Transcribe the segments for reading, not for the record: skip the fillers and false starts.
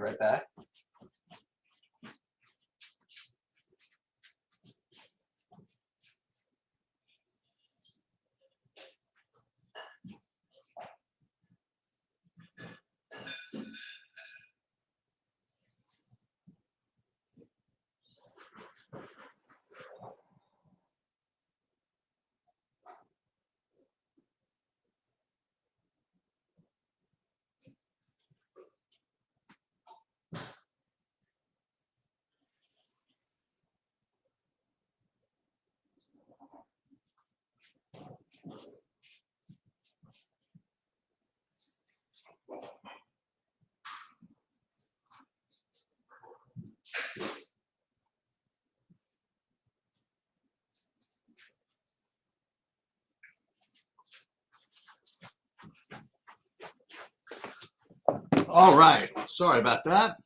be right back. All right, sorry about that.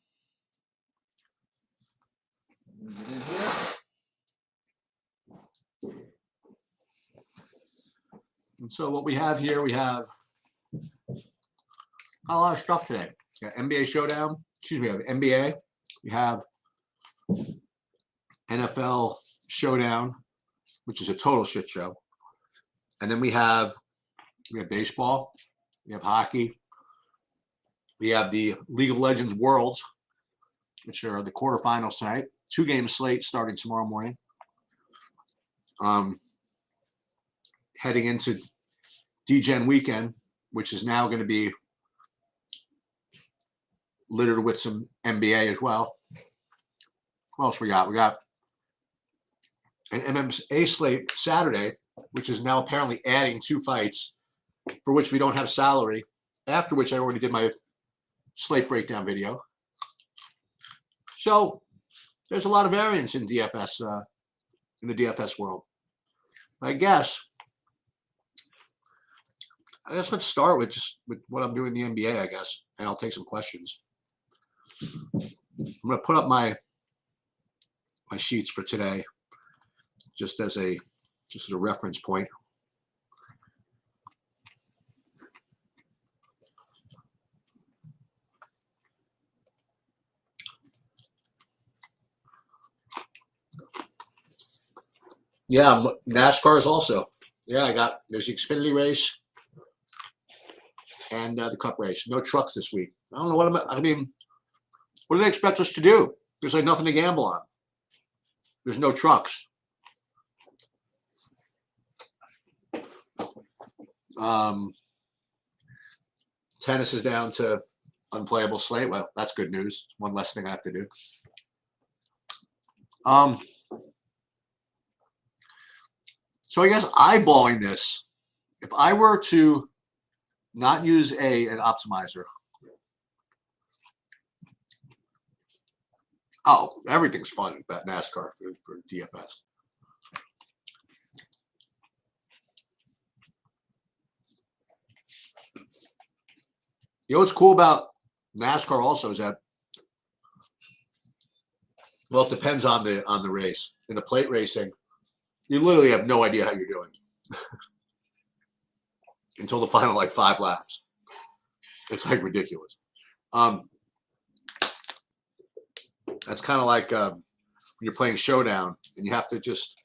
And so what we have here, we have a lot of stuff today. We got NBA Showdown. Excuse me, we have NBA. We have NFL Showdown, which is a total shit show. And then we have baseball. We have hockey. We have the League of Legends Worlds, which are the quarterfinals tonight. 2-game slate starting tomorrow morning. Heading into D-Gen weekend, which is now going to be littered with some NBA as well. What else we got? We got an MMA slate Saturday, which is now apparently adding 2 fights for which we don't have salary, after which I already did my slate breakdown video. So there's a lot of variance in DFS, in the DFS world. I guess let's start with what I'm doing in the NBA, I guess, and I'll take some questions. I'm going to put up my sheets for today, just as a reference point. Yeah, NASCAR is also. Yeah, there's the Xfinity race and the Cup race. No trucks this week. I don't know what what do they expect us to do? There's like nothing to gamble on. There's no trucks. Tennis is down to unplayable slate. Well, that's good news. It's one less thing I have to do. So I guess eyeballing this, if I were to not use an optimizer. Oh, everything's fun about NASCAR for DFS. You know what's cool about NASCAR also is that, well, it depends on the race. In the plate racing, you literally have no idea how you're doing until the final 5 laps. It's ridiculous. That's kind of like when you're playing Showdown and you have to just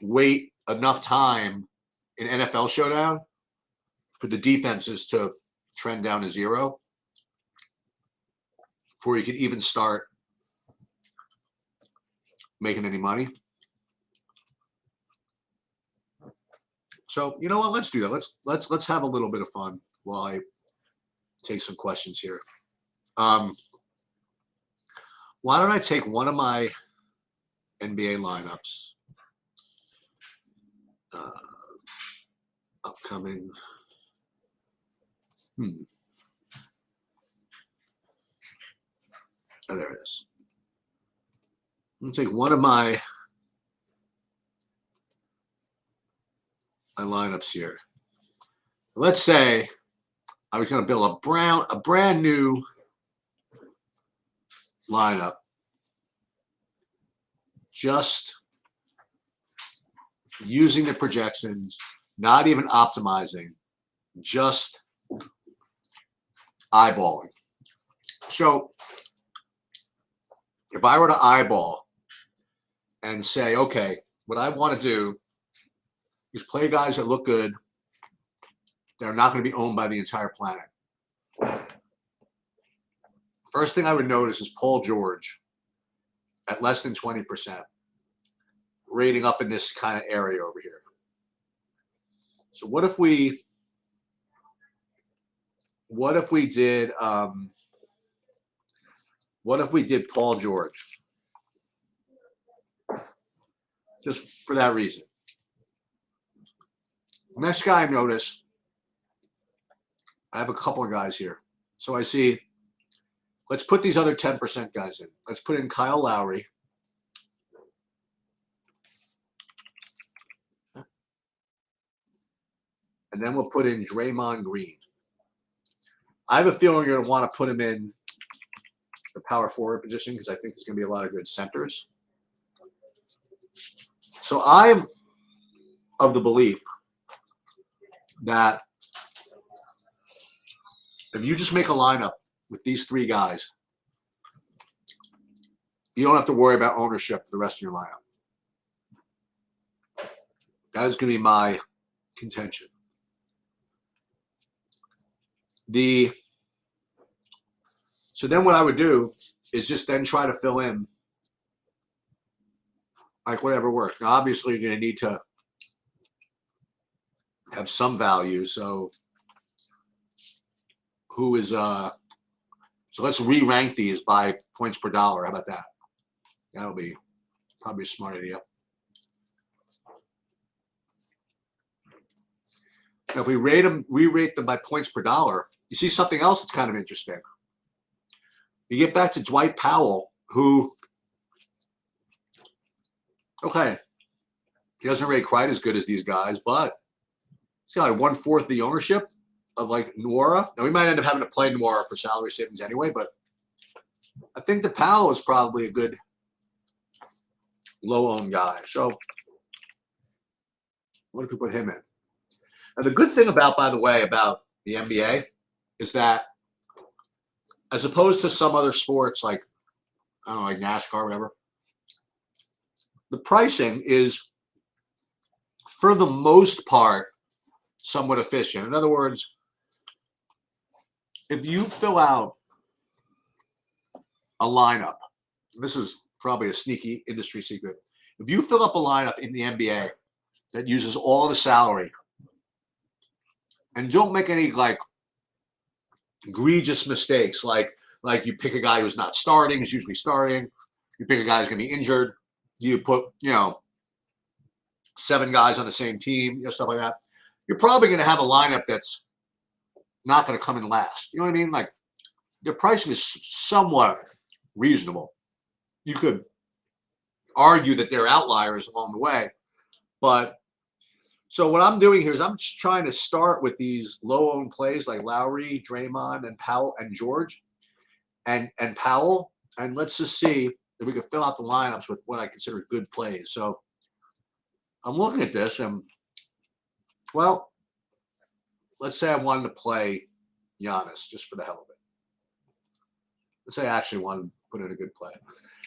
wait enough time in NFL Showdown for the defenses to trend down to 0 before you can even start making any money. So you know what? Let's do that. Let's have a little bit of fun while I take some questions here. Why don't I take one of my NBA lineups upcoming? Oh, there it is. I'm gonna take one of my lineups here. Let's say I was going to build a brand new lineup, just using the projections, not even optimizing, just eyeballing. So if I were to eyeball and say, okay, what I want to do is play guys that look good, that are not going to be owned by the entire planet. First thing I would notice is Paul George at less than 20%, rating up in this kind of area over here. So what if we did Paul George? Just for that reason. Next guy I notice, I have a couple of guys here. So I see, let's put these other 10% guys in. Let's put in Kyle Lowry. And then we'll put in Draymond Green. I have a feeling you're going to want to put him in the power forward position because I think there's going to be a lot of good centers. So I'm of the belief that if you just make a lineup with these three guys, you don't have to worry about ownership for the rest of your lineup. That is going to be my contention. So then what I would do is just then try to fill in like whatever works. Now, obviously, you're going to need to have some value. So so let's re-rank these by points per dollar. How about that? That'll be probably a smart idea. Now, if we re-rate them by points per dollar, you see something else that's kind of interesting. You get back to Dwight Powell, who, okay, he doesn't rate quite as good as these guys, but he's got like 1/4 the ownership of like Nwora. Now, we might end up having to play Nwora for salary savings anyway, but I think that Powell is probably a good low-owned guy. So what if we put him in? Now, the good thing about, by the way, about the NBA is that as opposed to some other sports like, I don't know, like NASCAR or whatever, the pricing is, for the most part, somewhat efficient. In other words, if you fill out a lineup, this is probably a sneaky industry secret, if you fill up a lineup in the NBA that uses all the salary and don't make any like egregious mistakes, like you pick a guy who's not starting, is usually starting, you pick a guy who's going to be injured, you put 7 guys on the same team, stuff like that, you're probably going to have a lineup that's not going to come in last. You know what I mean? Like, the pricing is somewhat reasonable. You could argue that there are outliers along the way, but so what I'm doing here is I'm just trying to start with these low-owned plays like Lowry, Draymond, and Powell, and George, and Powell, and let's just see if we can fill out the lineups with what I consider good plays. So I'm looking at this, and well, let's say I wanted to play Giannis just for the hell of it. Let's say I actually wanted to put in a good play.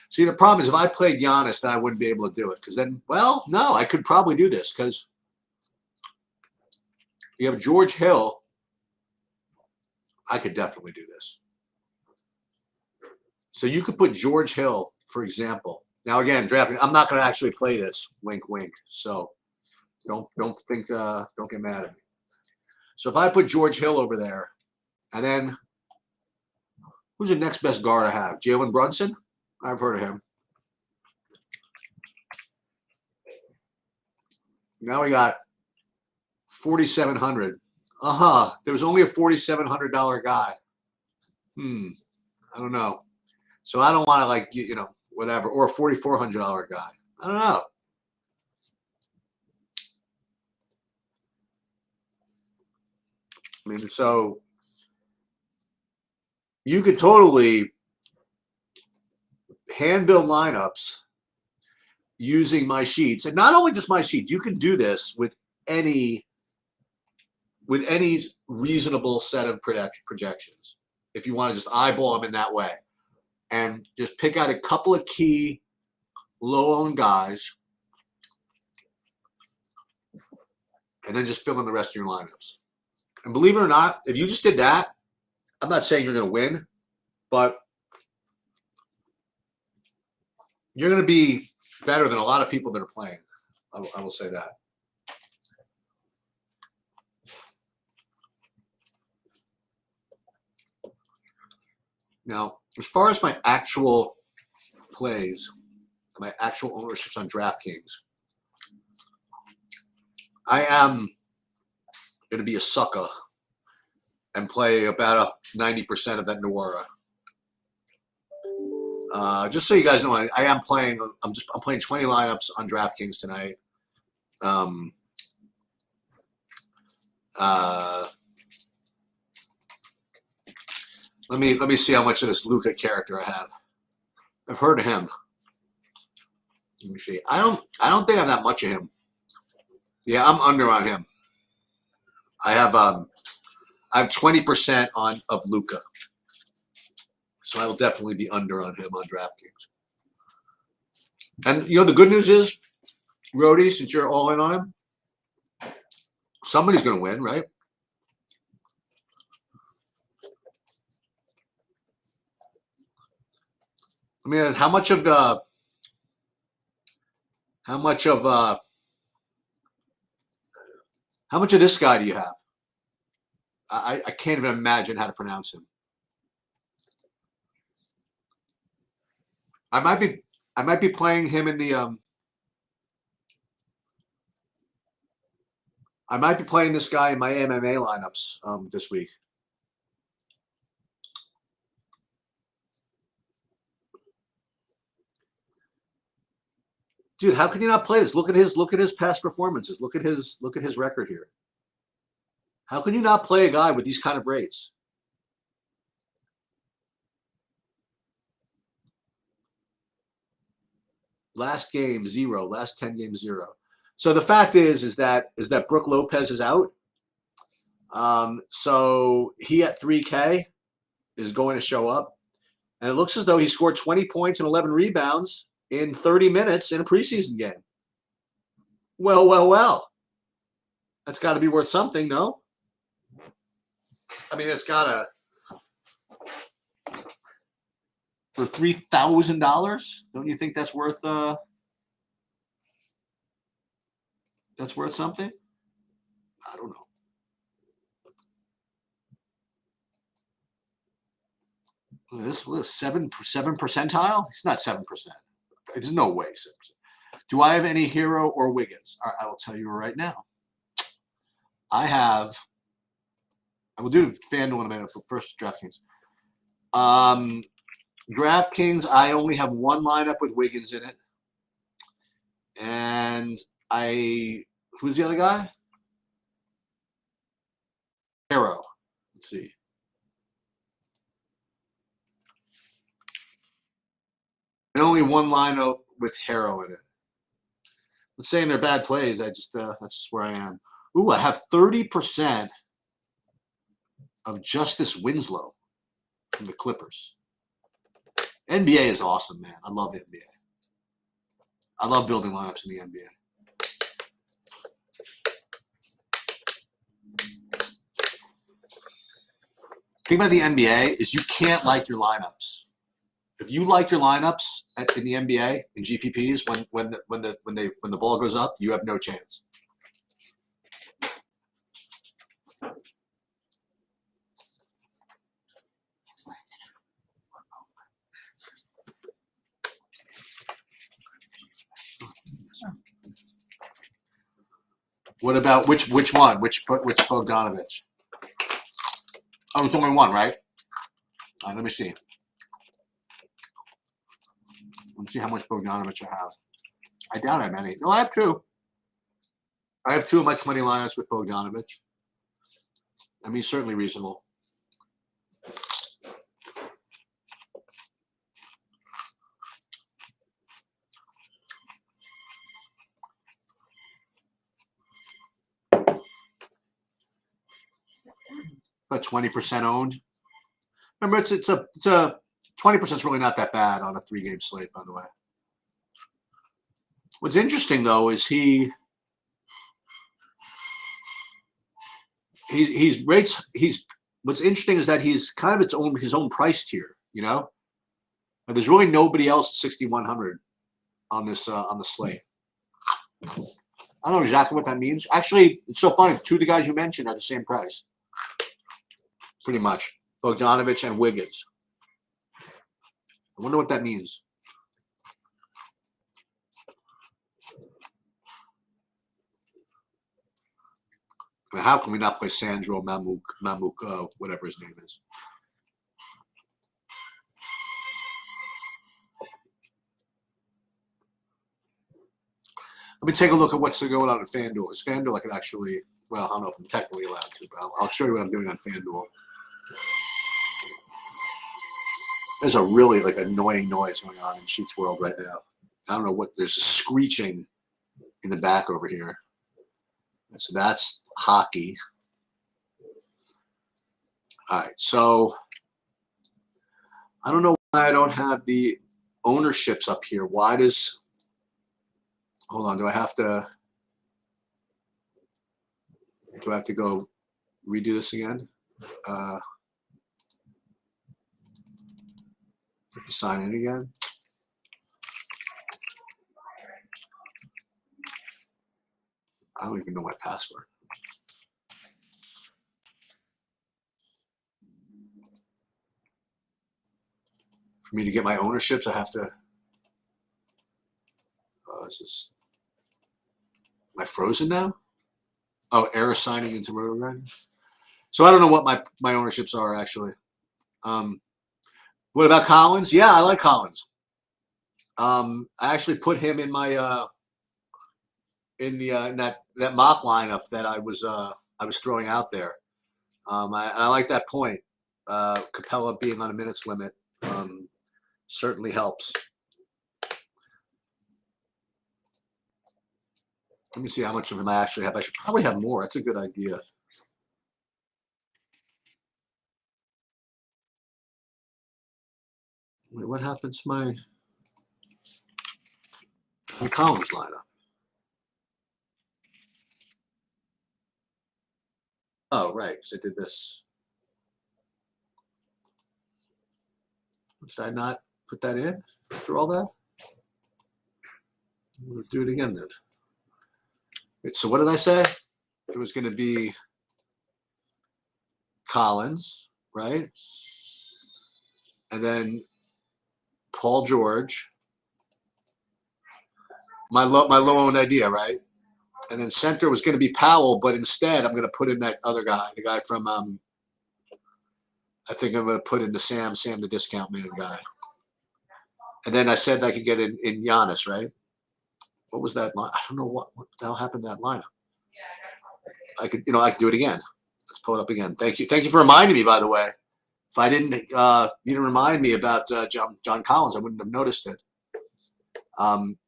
See, the problem is if I played Giannis, then I wouldn't be able to do it because then, well, no, I could probably do this because you have George Hill. I could definitely do this. So you could put George Hill, for example. Now, again, drafting, I'm not going to actually play this, wink, wink. So don't think, don't get mad at me. So if I put George Hill over there, and then who's the next best guard I have? Jalen Brunson? I've heard of him. Now we got 4,700. There was only a $4,700 guy. I don't know. So I don't want to like, whatever, or a $4,400 guy. I don't know. I mean, so you could totally hand build lineups using my sheets, and not only just my sheets. You can do this with any reasonable set of projections if you want to just eyeball them in that way. and just pick out a couple of key low-owned guys, and then just fill in the rest of your lineups. And believe it or not, if you just did that, I'm not saying you're going to win, but you're going to be better than a lot of people that are playing. I will say that. Now, as far as my actual plays, my actual ownerships on DraftKings, I am going to be a sucker and play about a 90% of that Noira. Just so you guys know, I am playing. I'm playing 20 lineups on DraftKings tonight. Let me see how much of this Luka character I have. I've heard of him. Let me see. I don't think I have that much of him. Yeah, I'm under on him. I have 20% of Luka. So I will definitely be under on him on DraftKings. And you know the good news is, Rody, since you're all in on him, somebody's going to win, right? I mean, how much of this guy do you have? I can't even imagine how to pronounce him. I might be playing him in the I might be playing this guy in my MMA lineups this week. Dude, how can you not play this? Look at his past performances. Look at his record here. How can you not play a guy with these kind of rates? Last game 0, last 10 games 0. So the fact is that Brook Lopez is out. So he at 3K is going to show up, and it looks as though he scored 20 points and 11 rebounds in 30 minutes in a preseason game. Well. That's got to be worth something, no? I mean, it's got to. For $3,000, don't you think that's worth something? I don't know. This was 7 percentile. It's not 7%. There's no way 7%. Do I have any Hero or Wiggins? All right, I will tell you right now. I will do FanDuel in a minute for first DraftKings. DraftKings, I only have one lineup with Wiggins in it. And who's the other guy? Hero. Let's see. And only one lineup with Hero in it. I'm saying they're bad plays. That's just where I am. Ooh, I have 30% of Justice Winslow from the Clippers. NBA is awesome, man. I love the NBA. I love building lineups in the NBA. The thing about the NBA is you can't like your lineups. If you like your lineups in the NBA in GPPs when the ball goes up, you have no chance. What about which one? Which Bogdanovich? Oh, it's only one, right? Let me see. Let me see how much Bogdanovich I have. I doubt I have any. No, I have 2. I have 2 of my 20 lineups with Bogdanovich. I mean, certainly reasonable. About 20% owned. Remember, it's a 20% is really not that bad on a 3-game slate, by the way. What's interesting though is he's what's interesting is that he's kind of his own price tier, you know. And there's really nobody else at 6,100 on this on the slate. I don't know exactly what that means. Actually, it's so funny. Two of the guys you mentioned are the same price, pretty much. Bogdanovich and Wiggins. I wonder what that means. How can we not play Sandro Mamuk, whatever his name is? Let me take a look at what's going on at FanDuel. Is FanDuel I can actually, well, I don't know if I'm technically allowed to, but I'll show you what I'm doing on FanDuel. There's a really annoying noise going on in Sheets World right now. I don't know what, there's a screeching in the back over here. And so that's hockey. All right, so I don't know why I don't have the ownerships up here. Why does, hold on, do I have to go redo this again? Have to sign in again? I don't even know my password. For me to get my ownerships, I have to. Am I frozen now? Oh, error signing into RotoGrinding. So I don't know what my ownerships are actually. What about Collins? Yeah, I like Collins. I actually put him in my in that mock lineup that I was throwing out there. I like that point. Capella being on a minutes limit certainly helps. Let me see how much of him I actually have. I should probably have more. That's a good idea. Wait, what happens to my Collins lineup? Oh, right, because I did this. Did I not put that in after all that? We'll do it again then. Wait, so what did I say? It was going to be Collins, right? And then Paul George. My low owned idea, right? And then center was going to be Powell, but instead I'm going to put in that other guy, the guy from I think I'm going to put in the Sam the discount man guy. And then I said I could get in Giannis, right? What was that line? I don't know what the hell happened to that lineup. I could do it again. Let's pull it up again. Thank you for reminding me. By the way, if I didn't, you didn't remind me about John Collins, I wouldn't have noticed it.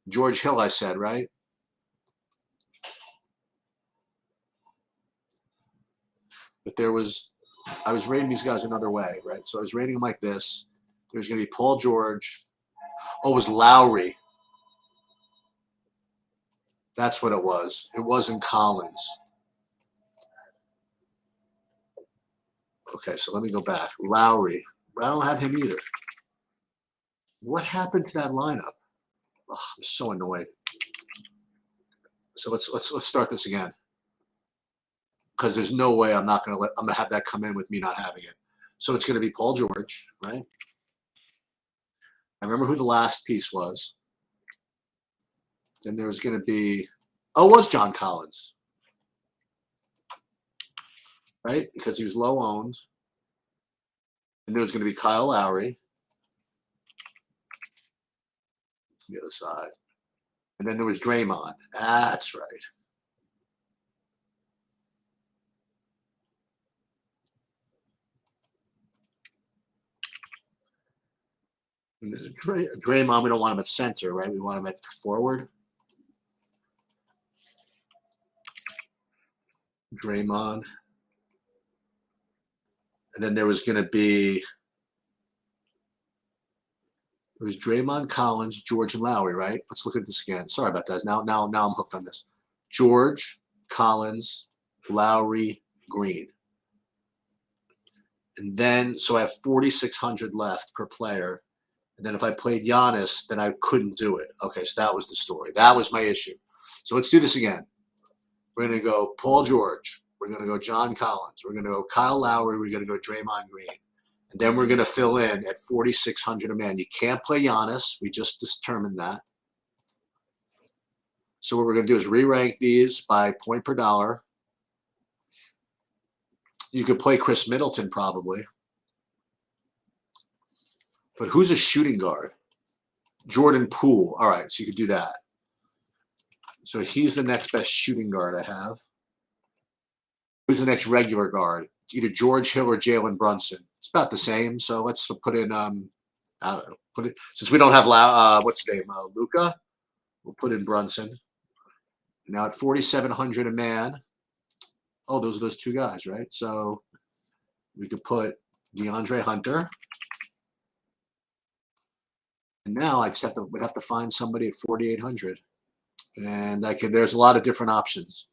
George Hill, I said, right? But I was rating these guys another way, right? So I was rating them like this. There's going to be Paul George. Oh, it was Lowry. That's what it was. It wasn't Collins. Okay, so let me go back. Lowry. I don't have him either. What happened to that lineup? Oh, I'm so annoyed. So let's start this again. Because there's no way I'm gonna have that come in with me not having it. So it's gonna be Paul George, right? I remember who the last piece was. Then there was gonna be it was John Collins. Right? Because he was low owned. And there was gonna be Kyle Lowry. The other side. And then there was Draymond. That's right. And Draymond, we don't want him at center, right? We want him at forward. Draymond. And then there was going to be It was Draymond, Collins, George, and Lowry, right? Let's look at this again. Sorry about that. Now I'm hooked on this. George, Collins, Lowry, Green. And then, so I have 4,600 left per player. And then if I played Giannis, then I couldn't do it. Okay, so that was the story. That was my issue. So let's do this again. We're going to go Paul George. We're going to go John Collins. We're going to go Kyle Lowry. We're going to go Draymond Green. And then we're going to fill in at 4,600 a man. You can't play Giannis. We just determined that. So what we're going to do is re-rank these by point per dollar. You could play Chris Middleton probably. But who's a shooting guard? Jordan Poole. All right, so you could do that. So he's the next best shooting guard I have. Who's the next regular guard? It's either George Hill or Jalen Brunson. It's about the same. So let's put in I don't know, put it, since we don't have what's his name, Luka, we'll put in Brunson. Now at 4,700 a man. Oh, those are those two guys, right? So we could put DeAndre Hunter. And now I just would have to find somebody at 4,800. And there's a lot of different options.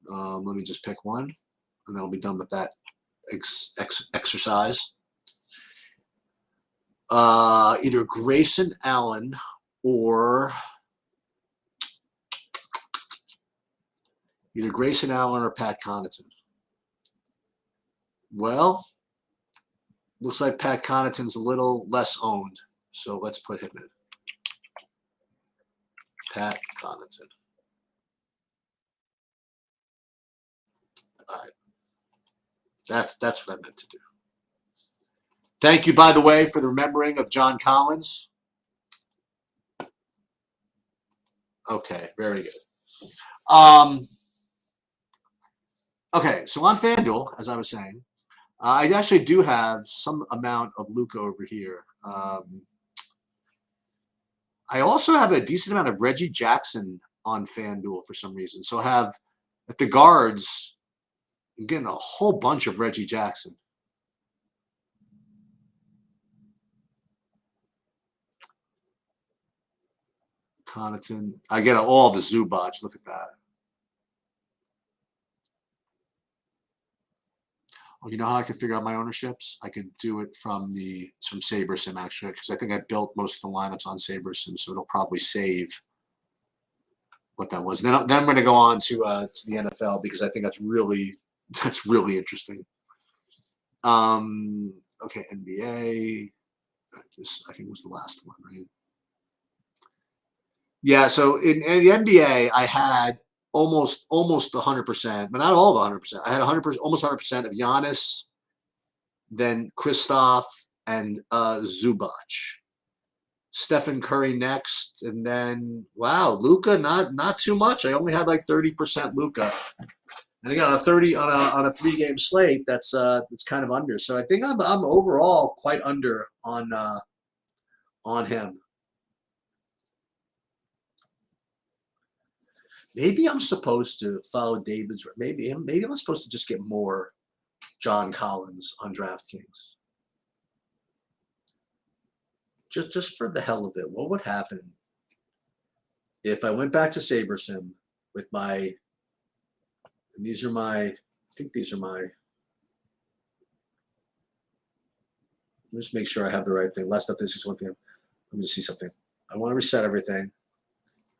Let me just pick one, and then I'll be done with that exercise. Either Grayson Allen or Pat Connaughton. Well, looks like Pat Connaughton's a little less owned, so let's put him in. Pat Connaughton. All right. That's what I meant to do. Thank you, by the way, for the remembering of John Collins. Okay, very good. Okay, so on FanDuel, as I was saying, I actually do have some amount of Luka over here. I also have a decent amount of Reggie Jackson on FanDuel for some reason. So I have at the guards, I'm getting a whole bunch of Reggie Jackson. Connaughton. I get all the Zubac. Look at that. Oh, you know how I can figure out my ownerships? I can do it from SaberSim actually, because I think I built most of the lineups on SaberSim, so it'll probably save what that was. Then I'm going to go on to the NFL because I think that's really interesting. Okay, NBA. This I think was the last one, right? Yeah. So in the NBA, I had almost 100%, but not all the 100%. I had 100%, almost 100% of Giannis, then Kristaps and Zubac. Stephen Curry next, and then wow, Luka not too much. I only had like 30% Luka, and again on a 3-game slate, that's kind of under. So I think I'm overall quite under on him. Maybe I'm supposed to follow David's. Maybe I'm supposed to just get more John Collins on DraftKings. Just for the hell of it, what would happen if I went back to SaberSim with my, and these are my, I think these are my, let me just make sure I have the right thing. Last up, this is 1 p.m. Let me just see something. I want to reset everything.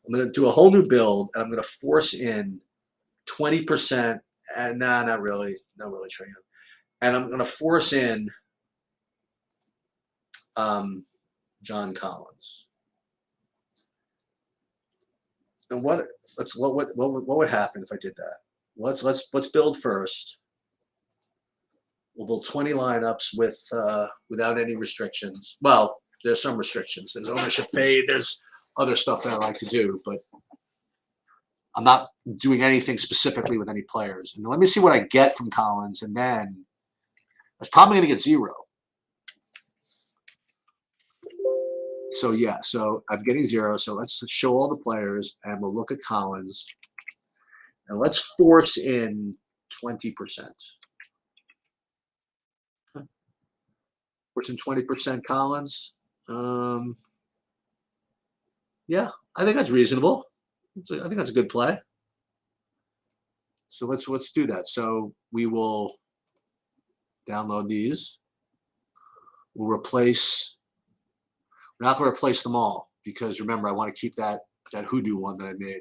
I'm going to do a whole new build, and I'm going to force in 20%, and not really, Trae Young. And I'm going to force in John Collins. And what would happen if I did that? Let's build first. We'll build 20 lineups without any restrictions. Well, there's some restrictions. There's ownership fade. There's other stuff that I like to do, but I'm not doing anything specifically with any players. And let me see what I get from Collins, and then I was probably going to get 0. So yeah, so I'm getting 0. So let's show all the players, and we'll look at Collins, and let's force in 20%. Force in 20% Collins. Yeah, I think that's reasonable. I think that's a good play. So let's do that. So we will download these. We'll replace. We're not going to replace them all because remember I want to keep that hoodoo one that I made.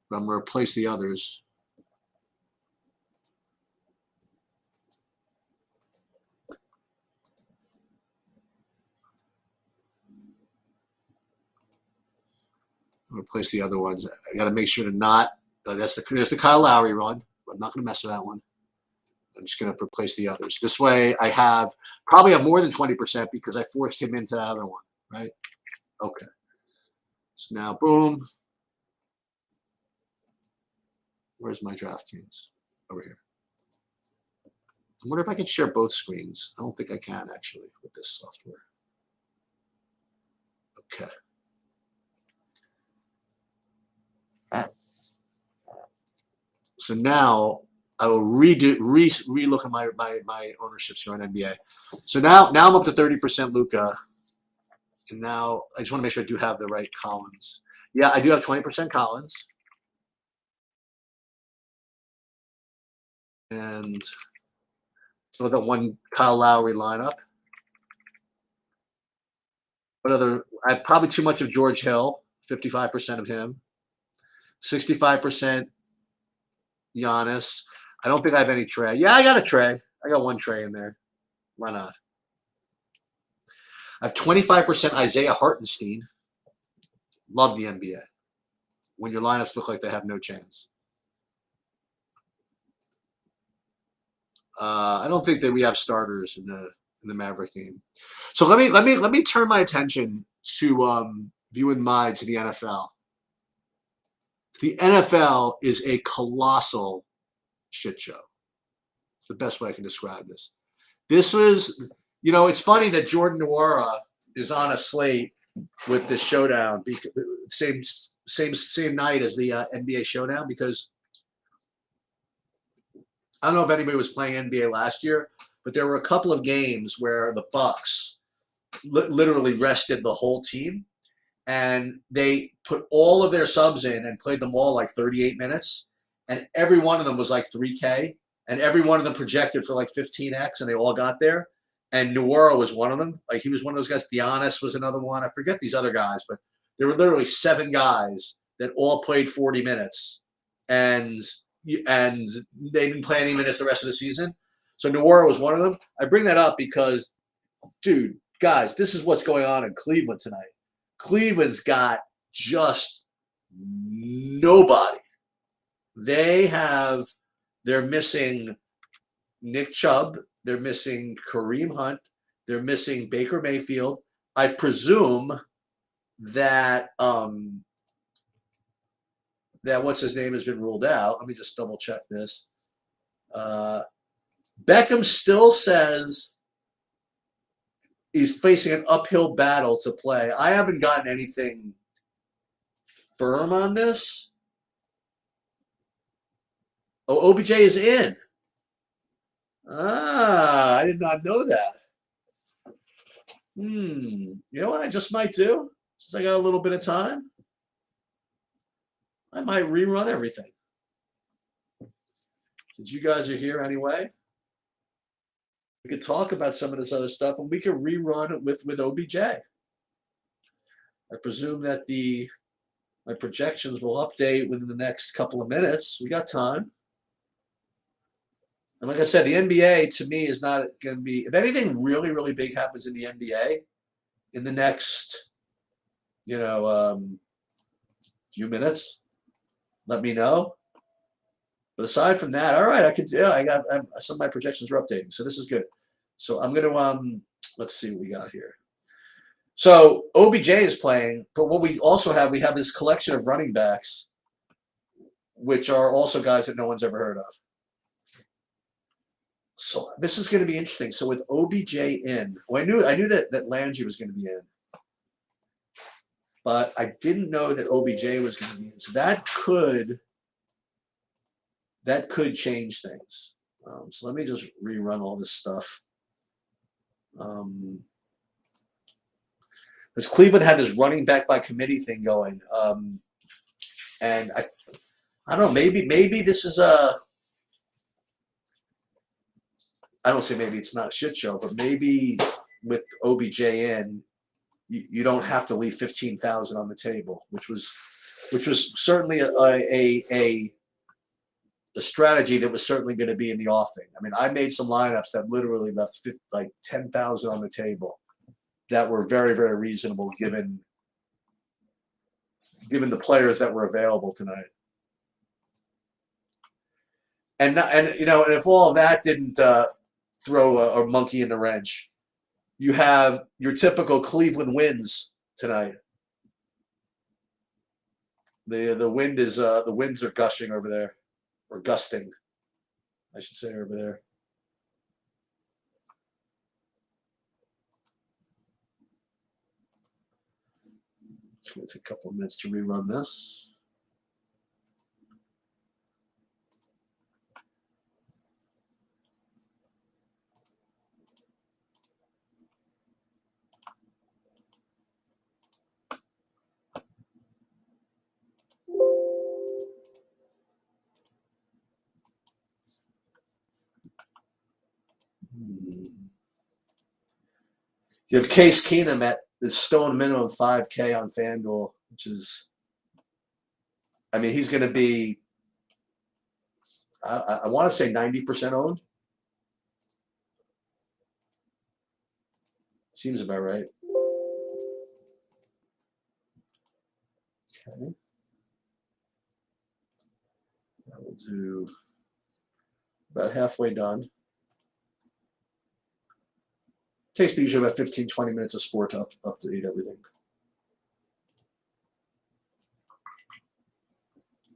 But I'm going to replace the others. Replace the other ones. I got to make sure to not. There's the Kyle Lowry run. I'm not going to mess with that one. I'm just going to replace the others. This way, I probably have more than 20% because I forced him into the other one, right? Okay. So now, boom. Where's my DraftKings? Over here. I wonder if I can share both screens. I don't think I can actually with this software. Okay. So now I will relook at my ownerships here on NBA. So now I'm up to 30% Luka. And now I just want to make sure I do have the right Collins. Yeah, I do have 20% Collins. And so I've got one Kyle Lowry lineup. What other? I have probably too much of George Hill, 55% of him. 65% Giannis. I don't think I have any Trey. Yeah, I got a Trey. I got one Trey in there. Why not? I have 25% Isaiah Hartenstein. Love the NBA. When your lineups look like they have no chance. I don't think that we have starters in the Maverick game. So let me turn my attention to viewing mine to the NFL. The NFL is a colossal shit show. It's the best way I can describe this. This was, it's funny that Jordan Nwora is on a slate with this showdown, same night as the NBA showdown, because I don't know if anybody was playing NBA last year, but there were a couple of games where the Bucks literally rested the whole team, and they put all of their subs in and played them all like 38 minutes, and every one of them was like 3K, and every one of them projected for like 15X, and they all got there. And Nwora was one of them. Like, he was one of those guys. Giannis was another one. I forget these other guys, but there were literally 7 guys that all played 40 minutes, and they didn't play any minutes the rest of the season. So Nwora was one of them. I bring that up because, dude, guys, this is what's going on in Cleveland tonight. Cleveland's got just nobody. They're missing Nick Chubb. They're missing Kareem Hunt. They're missing Baker Mayfield. I presume that that what's his name has been ruled out. Let me just double check this. Beckham still says he's facing an uphill battle to play. I haven't gotten anything firm on this. Oh, OBJ is in. I did not know that. You know what I just might do? Since I got a little bit of time, I might rerun everything. Since you guys are here anyway, we could talk about some of this other stuff, and we could rerun it with OBJ. I presume that my projections will update within the next couple of minutes. We got time. And like I said, the NBA to me is not going to be, if anything really, really big happens in the NBA in the next, few minutes, let me know. But aside from that, all right, I got some of my projections are updating, so this is good. So I'm going to, let's see what we got here. So OBJ is playing, but what we also have, we have this collection of running backs, which are also guys that no one's ever heard of. So this is going to be interesting. So with OBJ in, well, I knew that Landry was going to be in, but I didn't know that OBJ was going to be in. So that could change things. So let me just rerun all this stuff. Because Cleveland had this running back by committee thing going, and I don't know. Maybe this is a. I don't say maybe it's not a shit show, but maybe with OBJ in, you don't have to leave 15,000 on the table, which was certainly a strategy that was certainly going to be in the offing. I mean, I made some lineups that literally left like 10,000 on the table that were very, very reasonable given the players that were available tonight. And if all of that didn't throw a monkey in the wrench, you have your typical Cleveland winds tonight. The winds are gushing over there, or gusting, I should say, over there. It's going to take a couple of minutes to rerun this. You have Case Keenum at the stone minimum 5K on FanDuel, which is, I mean, he's going to be, I want to say 90% owned. Seems about right. Okay. That will do about halfway done. Takes me usually about 15-20 minutes of sport to update everything.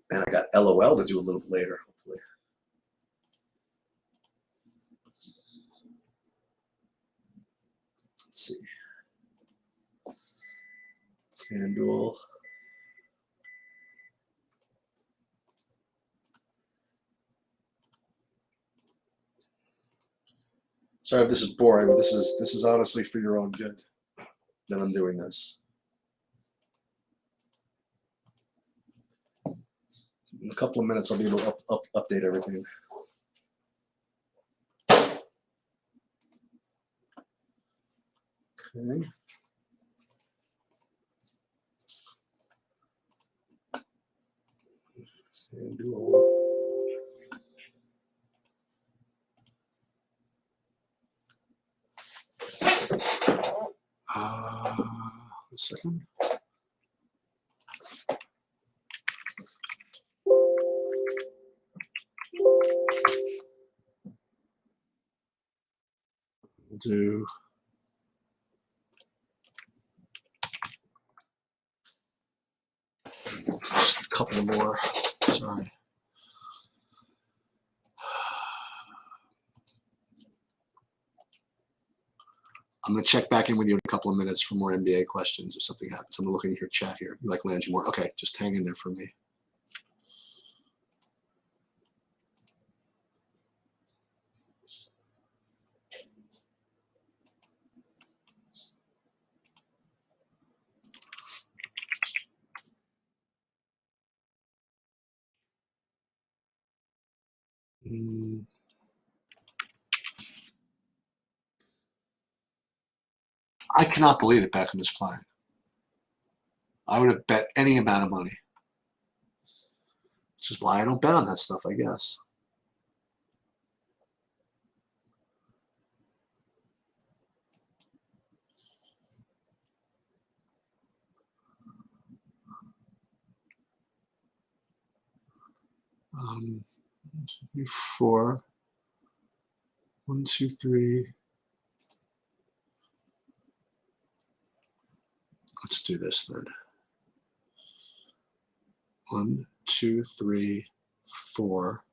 And I got LOL to do a little bit later, hopefully. Let's see. FanDuel. Sorry if this is boring, but this is honestly for your own good that I'm doing this. In a couple of minutes, I'll be able to update everything. Okay. FanDuel. A second. We'll do just a couple more. Sorry. I'm going to check back in with you in a couple of minutes for more NBA questions if something happens. I'm looking at your chat here. You like Landry Moore? Okay, just hang in there for me. I cannot believe that Beckham is playing. I would have bet any amount of money. Which is why I don't bet on that stuff, I guess. Four. 1, 2, 3. Let's do this then. 1, 2, 3, 4.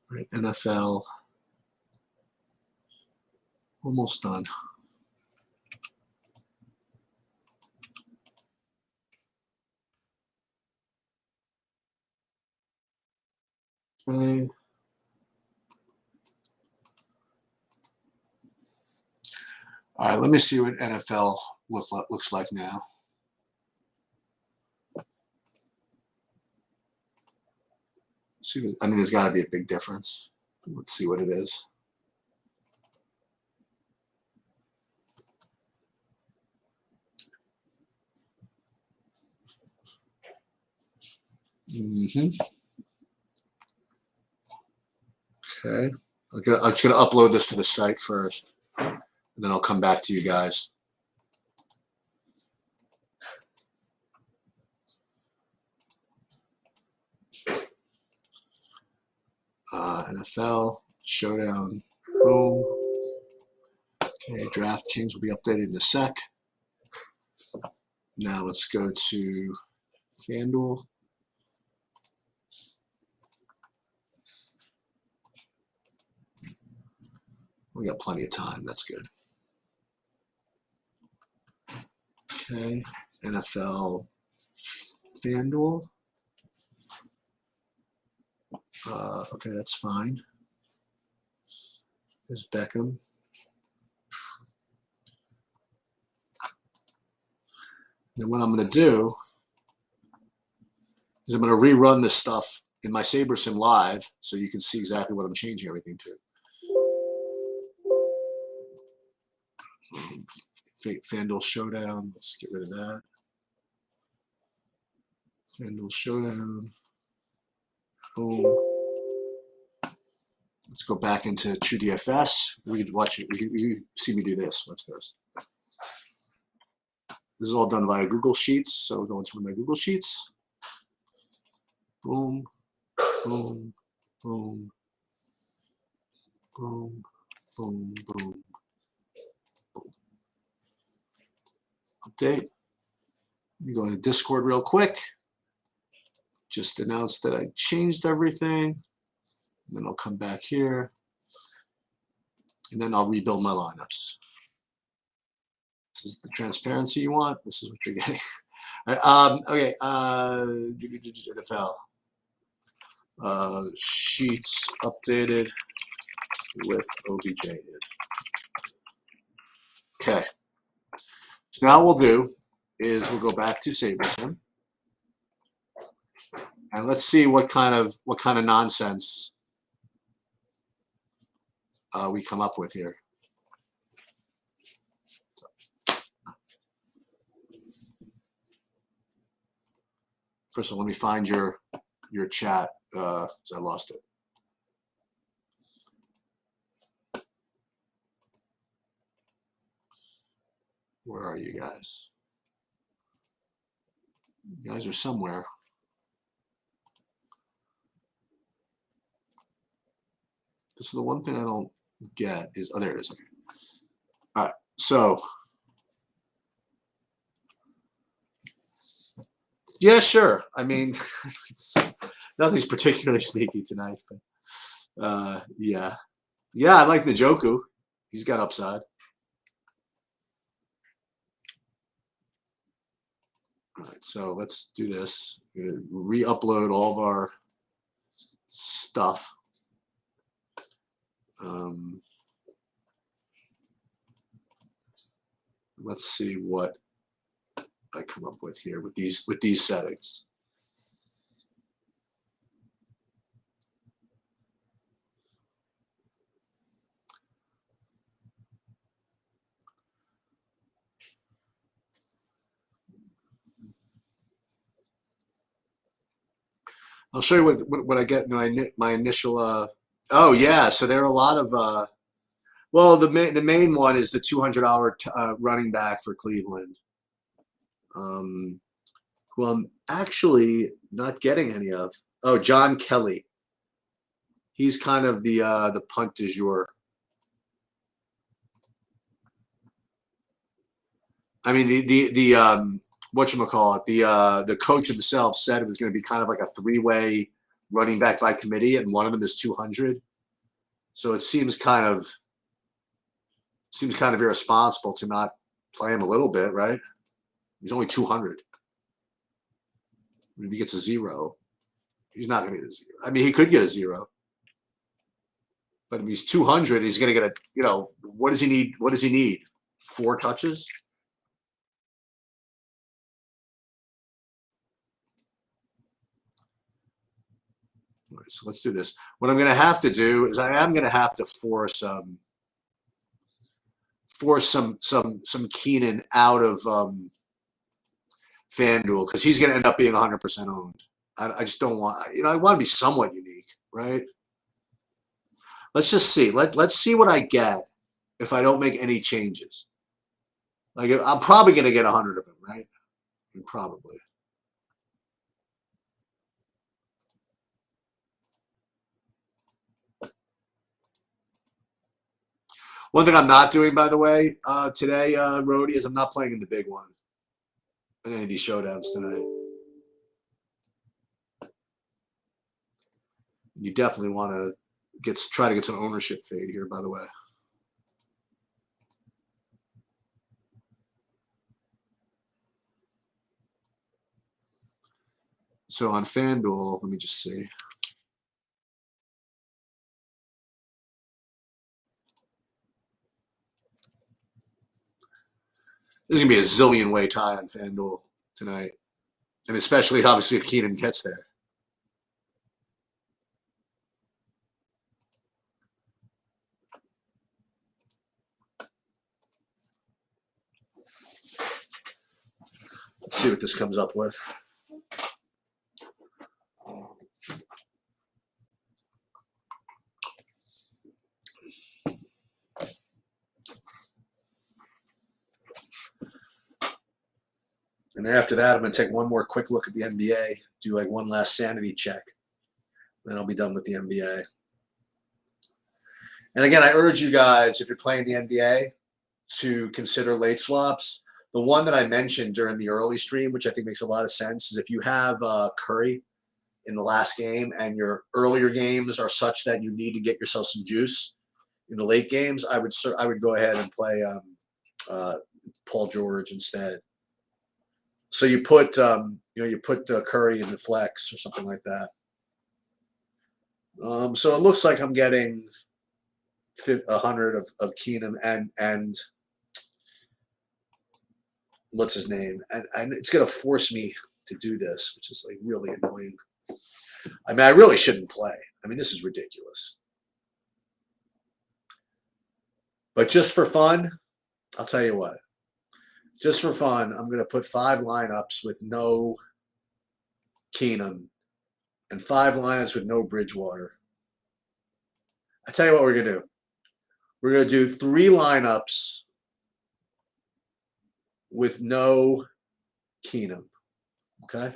Right, NFL. Almost done. Okay. All right, let me see what NFL looks like now. See, I mean, there's got to be a big difference. Let's see what it is. Okay. I'm just gonna upload this to the site first, and then I'll come back to you guys. NFL Showdown. Boom. Okay, draft teams will be updated in a sec. Now let's go to FanDuel. We got plenty of time. That's good. Okay, NFL FanDuel. Okay, that's fine. There's Beckham. Then what I'm going to do is I'm going to rerun this stuff in my SaberSim live so you can see exactly what I'm changing everything to. FanDuel Showdown. Let's get rid of that. FanDuel Showdown. Boom. Let's go back into TrueDFS. We could watch it. You see me do this. Watch this. This is all done via Google Sheets. So we're going to my Google Sheets. Boom, boom, boom, boom, boom, boom, boom. Update. Let me go into Discord real quick. Just announce that I changed everything. Then I'll come back here. And then I'll rebuild my lineups. This is the transparency you want. This is what you're getting. All right, okay. NFL. Sheets updated with OBJ in. Okay. So now what we'll do is we'll go back to SaberSim. And let's see what kind of nonsense we come up with here. First of all, let me find your chat because I lost it. Where are you guys? You guys are somewhere. This is the one thing I don't get is, oh, there it is. Okay. All right. So, yeah, sure. I mean, nothing's particularly sneaky tonight, but yeah. Yeah, I like Njoku. He's got upside. All right, so let's do this. We're gonna re-upload all of our stuff. Let's see what I come up with here with these settings. I'll show you what I get in my initial. Oh yeah, so there are a lot of. Well, the main one is the $200 running back for Cleveland, who I'm actually not getting any of. Oh, John Kelly. He's kind of the punt du jour. I mean the whatchamacallit, the coach himself said it was going to be kind of like a three-way running back by committee, and one of them is 200. So it seems kind of irresponsible to not play him a little bit, right? He's only 200. If he gets a 0. He's not going to get a 0. I mean, he could get a 0. But if he's 200, he's going to get a, what does he need? What does he need? 4 touches? All right, so let's do this. What I'm going to have to do is I am going to have to force some Keenan out of FanDuel because he's going to end up being 100% owned. I just don't want, I want to be somewhat unique, right? Let's just see. Let's see what I get if I don't make any changes. Like, I'm probably going to get 100 of them, right? Probably. One thing I'm not doing, by the way, today, Rody, is I'm not playing in the big one in any of these showdowns tonight. You definitely want to try to get some ownership fade here, by the way. So on FanDuel, let me just see. There's going to be a zillion way tie on FanDuel tonight. And especially, obviously, if Keenan gets there. Let's see what this comes up with. And after that, I'm going to take one more quick look at the NBA, do like one last sanity check. Then I'll be done with the NBA. And again, I urge you guys, if you're playing the NBA, to consider late swaps. The one that I mentioned during the early stream, which I think makes a lot of sense, is if you have Curry in the last game and your earlier games are such that you need to get yourself some juice in the late games, I would go ahead and play Paul George instead. So you put Curry in the flex or something like that. So it looks like I'm getting 100 of Keenum and what's his name, and it's going to force me to do this, which is like really annoying. I mean, I really shouldn't play. I mean, this is ridiculous. But just for fun, I'll tell you what. Just for fun, I'm going to put 5 lineups with no Keenum and 5 lineups with no Bridgewater. I tell you what we're going to do. We're going to do 3 lineups with no Keenum. Okay?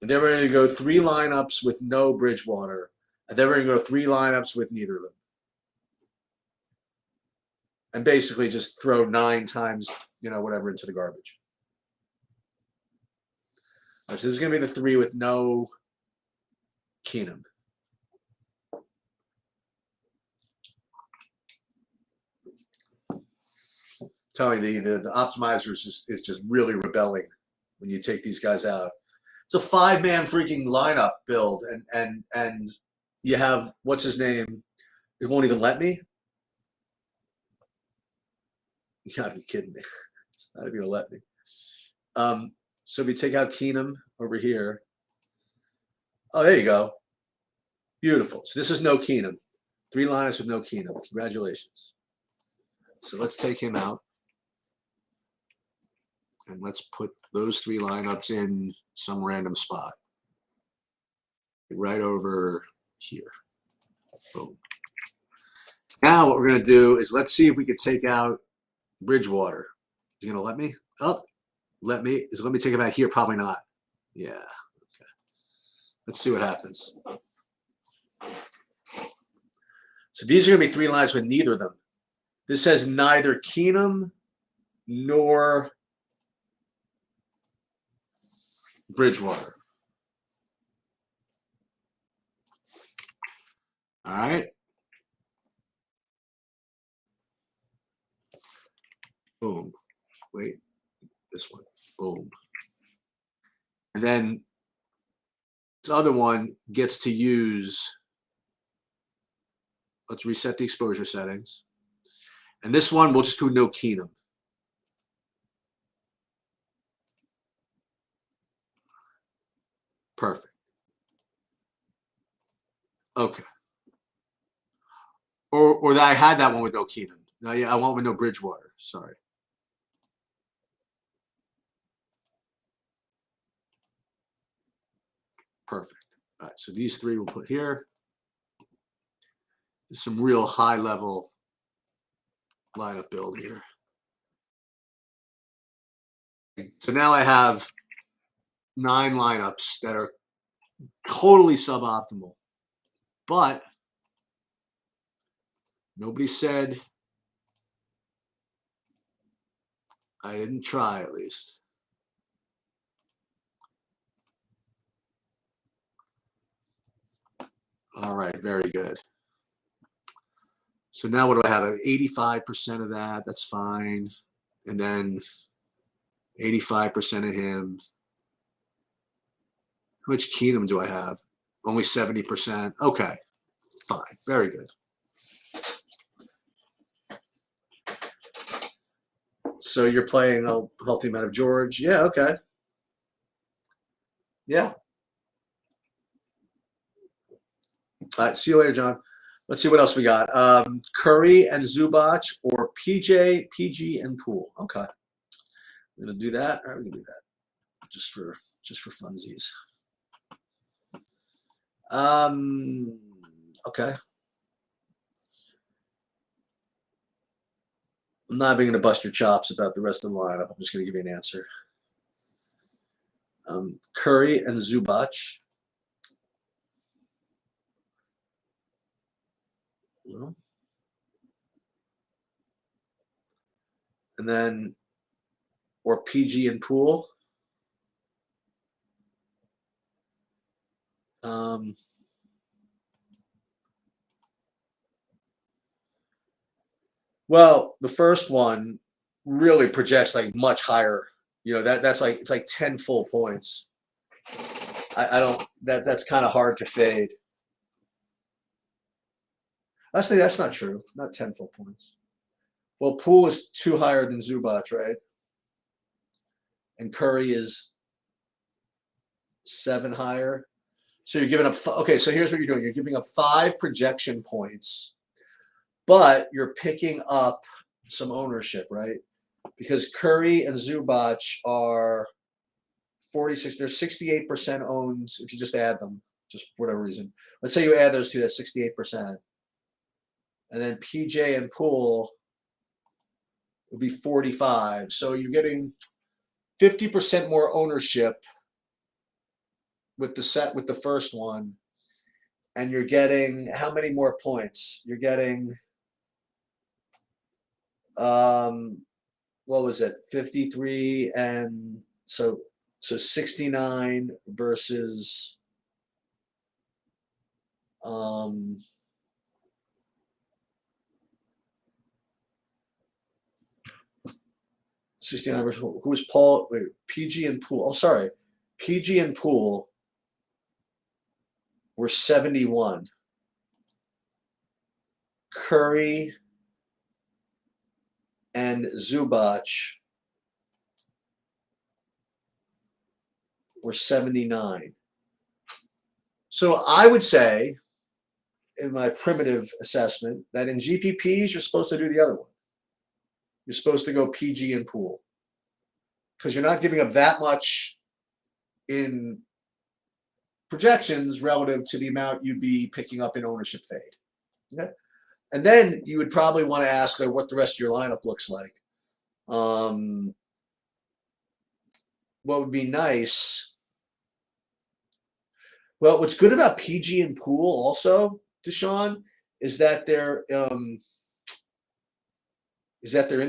And then we're going to go 3 lineups with no Bridgewater. And then we're going to go 3 lineups with neither of them. And basically just throw 9 times, whatever into the garbage. Right, so this is going to be the 3 with no Keenum. Telling the optimizer is just really rebelling when you take these guys out. It's a 5-man freaking lineup build, and you have what's his name? It won't even let me. You gotta be kidding me! It's not even gonna let me. So we take out Keenum over here. Oh, there you go. Beautiful. So this is no Keenum. 3 lineups with no Keenum. Congratulations. So let's take him out. And let's put those 3 lineups in some random spot. Right over here. Boom. Now what we're going to do is let's see if we could take out Bridgewater. Is he going to let me? Oh, let me. Is it let me take him out here? Probably not. Yeah. Okay. Let's see what happens. So these are going to be 3 lines with neither of them. This has neither Keenum nor Bridgewater. All right. Boom. Wait. This one. Boom. And then This other one gets to use, let's reset the exposure settings. And this one, we'll just do no Keenum. Perfect. Okay. Or that I had that one with no Keenum. No, yeah, I want with no Bridgewater. Sorry. Perfect. All right, so these three we'll put here. There's some real high level lineup build here. So now I have 9 lineups that are totally suboptimal, but nobody said I didn't try, at least. All right, very good. So now what do I have? 85% of that. That's fine. And then 85% of him. How much Keenum do I have? Only 70%. Okay, fine. Very good. So you're playing a healthy amount of George. Yeah, okay. Yeah. All right, see you later, John. Let's see what else we got. Curry and Zubac or PJ, PG, and Poole. Okay. We're gonna do that. All right, we can do that. Just for funsies. Okay. I'm not even going to bust your chops about the rest of the lineup. I'm just going to give you an answer. Curry and Zubac. Well, and then, or PG and Poole. Well, the first one really projects like much higher. You know, that's like, it's like 10 full points. I don't, that's kind of hard to fade. Actually, that's not true. Not 10 full points. Well, Poole is 2 higher than Zubac, right? And Curry is 7 higher. So you're giving up, okay, so here's what you're doing. You're giving up 5 projection points, but you're picking up some ownership, right? Because Curry and Zubac are 46, they're 68% owned if you just add them, just for whatever reason. Let's say you add those two, that's 68%. And then PJ and Poole would be 45. So you're getting 50% more ownership with the first one. And you're getting how many more points? You're getting what was it? 53 and so 69 versus 69 versus who was Paul? Wait, PG and Poole. I'm sorry. PG and Poole were 71. Curry and Zubac were 79. So I would say, in my primitive assessment, that in GPPs, you're supposed to do the other one. You're supposed to go PG and Poole because you're not giving up that much in projections relative to the amount you'd be picking up in ownership fade. Okay? And then you would probably want to ask what the rest of your lineup looks like. What would be nice? Well, what's good about PG and Poole also, Deshaun, is that they're in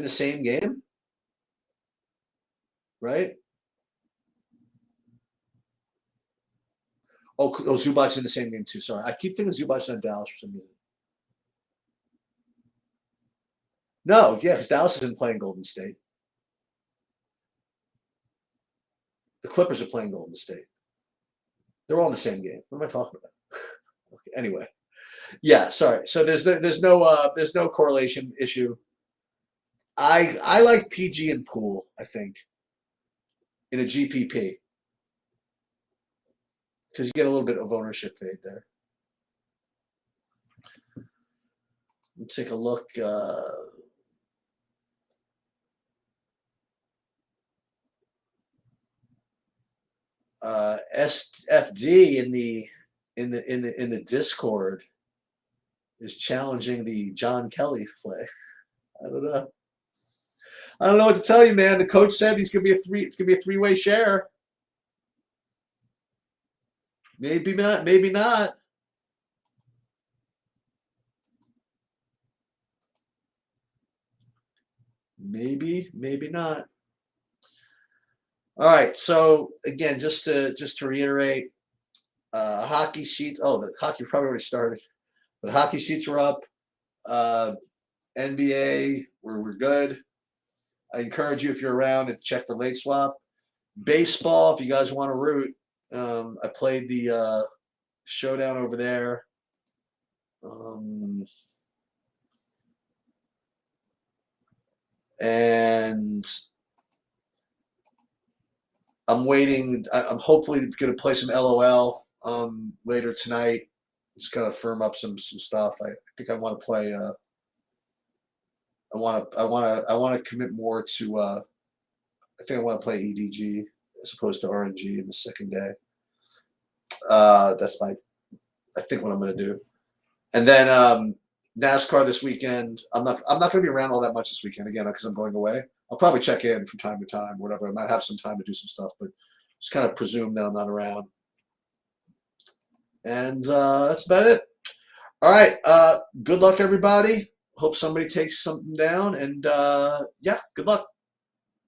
the same game, right? Oh, Zubac's in the same game too. Sorry, I keep thinking Zubac's on Dallas for some reason. No, yeah, because Dallas isn't playing Golden State. The Clippers are playing Golden State. They're all in the same game. What am I talking about? Okay, anyway, yeah. Sorry. So there's no correlation issue. I like PG and pool. I think in a GPP because you get a little bit of ownership fade there. Let's take a look. SFD in the Discord is challenging the John Kelly play. I don't know. I don't know what to tell you, man. The coach said he's gonna be it's gonna be a three-way share. Maybe not, maybe not. Maybe, maybe not. All right. So again, just to reiterate, hockey sheets. Oh, the hockey probably already started, but hockey sheets are up. NBA, we're good. I encourage you if you're around to check for late swap. Baseball, if you guys want to root, I played the showdown over there. And I'm waiting. I'm hopefully going to play some LOL later tonight. Just gotta firm up some stuff. I think I want to play. I want to commit more to. I think I want to play EDG as opposed to RNG in the second day. That's I think what I'm going to do. And then NASCAR this weekend. I'm not going to be around all that much this weekend again because I'm going away. I'll probably check in from time to time, whatever. I might have some time to do some stuff, but just kind of presume that I'm not around. And that's about it. All right. Good luck, everybody. Hope somebody takes something down. And yeah, good luck.